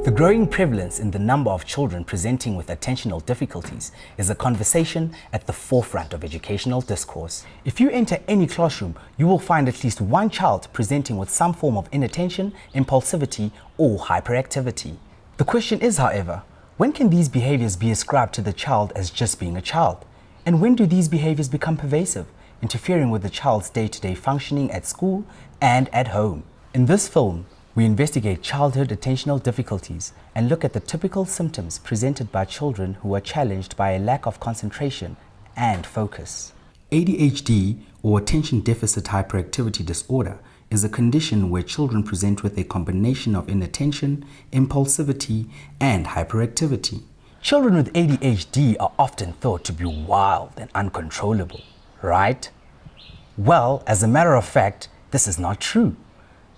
The growing prevalence in the number of children presenting with attentional difficulties is a conversation at the forefront of educational discourse. If you enter any classroom, you will find at least one child presenting with some form of inattention, impulsivity, or hyperactivity. The question is, however, when can these behaviors be ascribed to the child as just being a child? And when do these behaviors become pervasive, interfering with the child's day-to-day functioning at school and at home? In this film, we investigate childhood attentional difficulties and look at the typical symptoms presented by children who are challenged by a lack of concentration and focus. ADHD, or Attention Deficit Hyperactivity Disorder, is a condition where children present with a combination of inattention, impulsivity, and hyperactivity. Children with ADHD are often thought to be wild and uncontrollable, right? Well, as a matter of fact, this is not true.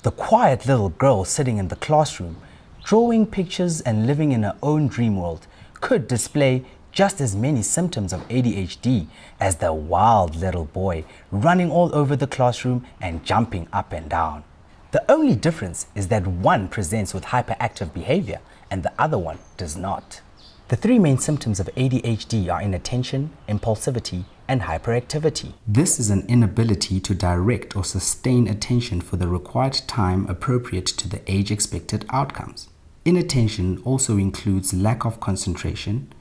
The quiet little girl sitting in the classroom, drawing pictures and living in her own dream world, could display just as many symptoms of ADHD as the wild little boy running all over the classroom and jumping up and down. The only difference is that one presents with hyperactive behavior and the other one does not. The three main symptoms of ADHD are inattention, impulsivity, and hyperactivity. This is an inability to direct or sustain attention for the required time appropriate to the age-expected outcomes. Inattention also includes lack of concentration,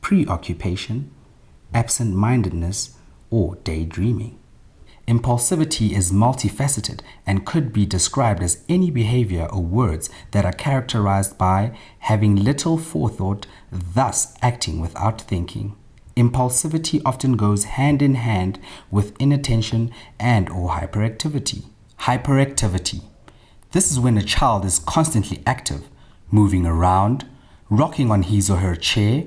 preoccupation, absent-mindedness, or daydreaming. Impulsivity is multifaceted and could be described as any behavior or words that are characterized by having little forethought, thus acting without thinking. Impulsivity often goes hand in hand with inattention and/or hyperactivity. Hyperactivity. This is when a child is constantly active, moving around, rocking on his or her chair,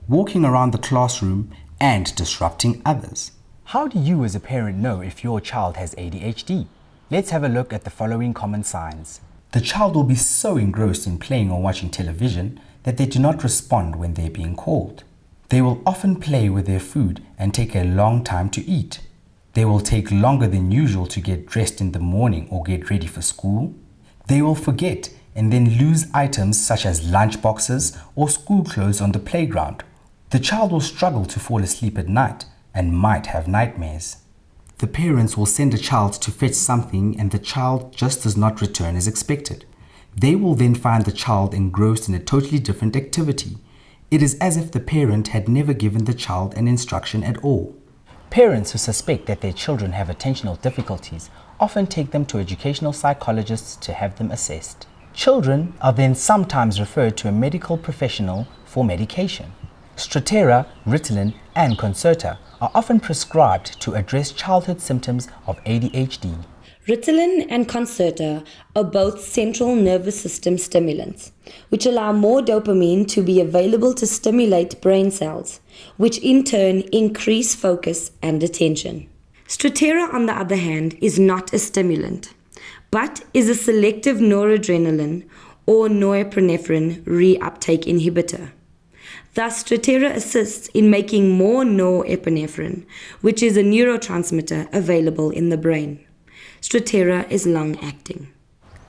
walking around the classroom, and disrupting others. How do you as a parent know if your child has ADHD? Let's have a look at the following common signs. The child will be so engrossed in playing or watching television that they do not respond when they're being called. They will often play with their food and take a long time to eat. They will take longer than usual to get dressed in the morning or get ready for school. They will forget and then lose items such as lunch boxes or school clothes on the playground. The child will struggle to fall asleep at night and might have nightmares. The parents will send a child to fetch something and the child just does not return as expected. They will then find the child engrossed in a totally different activity. It is as if the parent had never given the child an instruction at all. Parents who suspect that their children have attentional difficulties often take them to educational psychologists to have them assessed. Children are then sometimes referred to a medical professional for medication. Strattera, Ritalin, and Concerta are often prescribed to address childhood symptoms of ADHD. Ritalin and Concerta are both central nervous system stimulants, which allow more dopamine to be available to stimulate brain cells, which in turn increase focus and attention. Strattera, on the other hand, is not a stimulant, but is a selective noradrenaline or norepinephrine reuptake inhibitor. Thus, Strattera assists in making more norepinephrine, which is a neurotransmitter available in the brain. Strattera is long-acting.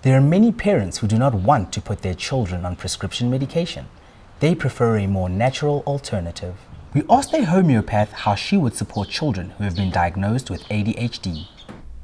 There are many parents who do not want to put their children on prescription medication. They prefer a more natural alternative. We asked a homeopath how she would support children who have been diagnosed with ADHD.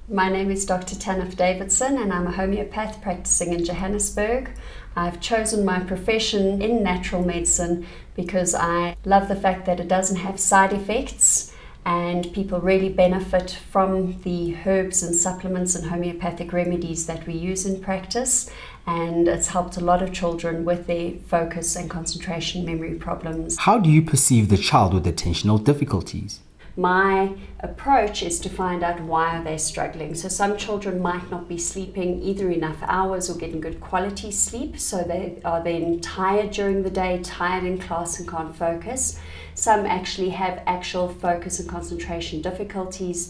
My name is Dr. Tanif Davidson and I'm a homeopath practicing in Johannesburg. I've chosen my profession in natural medicine because I love the fact that it doesn't have side effects and people really benefit from the herbs and supplements and homeopathic remedies that we use in practice, and it's helped a lot of children with their focus and concentration memory problems. How do you perceive the child with attentional difficulties? My approach is to find out why are they struggling. So some children might not be sleeping either enough hours or getting good quality sleep, so they are then tired during the day, tired in class and can't focus. Some actually have actual focus and concentration difficulties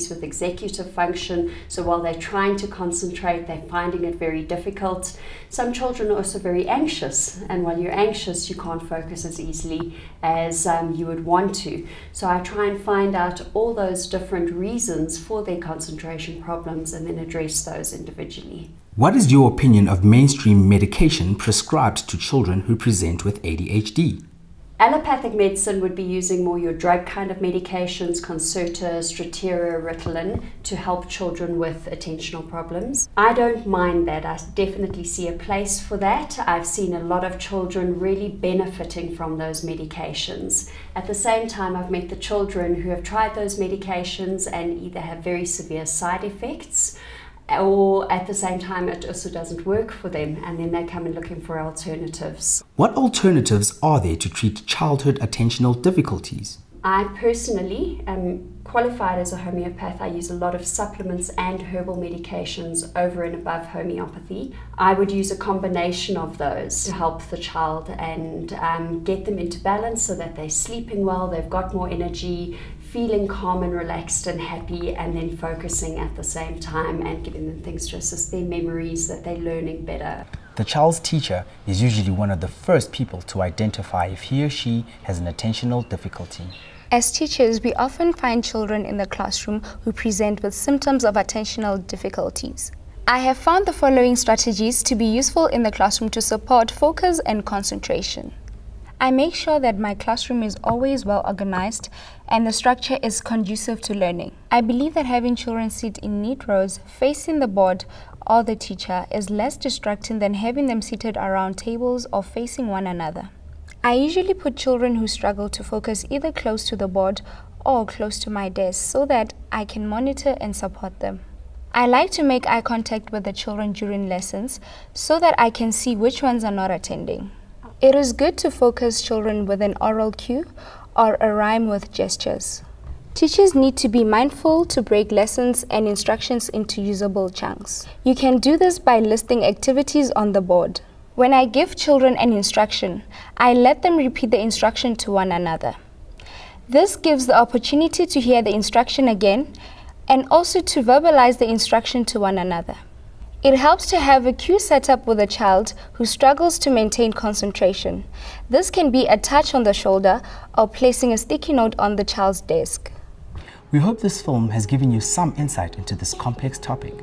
with executive function. So while they're trying to concentrate, they're finding it very difficult. Some children are also very anxious, and while you're anxious, you can't focus as easily as you would want to. So I try and find out all those different reasons for their concentration problems and then address those individually. What is your opinion of mainstream medication prescribed to children who present with ADHD? Allopathic medicine would be using more your drug kind of medications, Concerta, Strattera, Ritalin, to help children with attentional problems. I don't mind that. I definitely see a place for that. I've seen a lot of children really benefiting from those medications. At the same time, I've met the children who have tried those medications and either have very severe side effects, or at the same time it also doesn't work for them, and then they come in looking for alternatives. What alternatives are there to treat childhood attentional difficulties? I personally am qualified as a homeopath. I use a lot of supplements and herbal medications over and above homeopathy. I would use a combination of those to help the child and get them into balance so that they're sleeping well, they've got more energy, feeling calm and relaxed and happy, and then focusing at the same time and giving them things to assist their memories, that they're learning better. The child's teacher is usually one of the first people to identify if he or she has an attentional difficulty. As teachers, we often find children in the classroom who present with symptoms of attentional difficulties. I have found the following strategies to be useful in the classroom to support focus and concentration. I make sure that my classroom is always well organized and the structure is conducive to learning. I believe that having children sit in neat rows facing the board or the teacher is less distracting than having them seated around tables or facing one another. I usually put children who struggle to focus either close to the board or close to my desk so that I can monitor and support them. I like to make eye contact with the children during lessons so that I can see which ones are not attending. It is good to focus children with an oral cue or a rhyme with gestures. Teachers need to be mindful to break lessons and instructions into usable chunks. You can do this by listing activities on the board. When I give children an instruction, I let them repeat the instruction to one another. This gives the opportunity to hear the instruction again and also to verbalize the instruction to one another. It helps to have a cue set up with a child who struggles to maintain concentration. This can be a touch on the shoulder or placing a sticky note on the child's desk. We hope this film has given you some insight into this complex topic.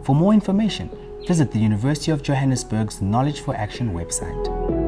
For more information, visit the University of Johannesburg's Knowledge for Action website.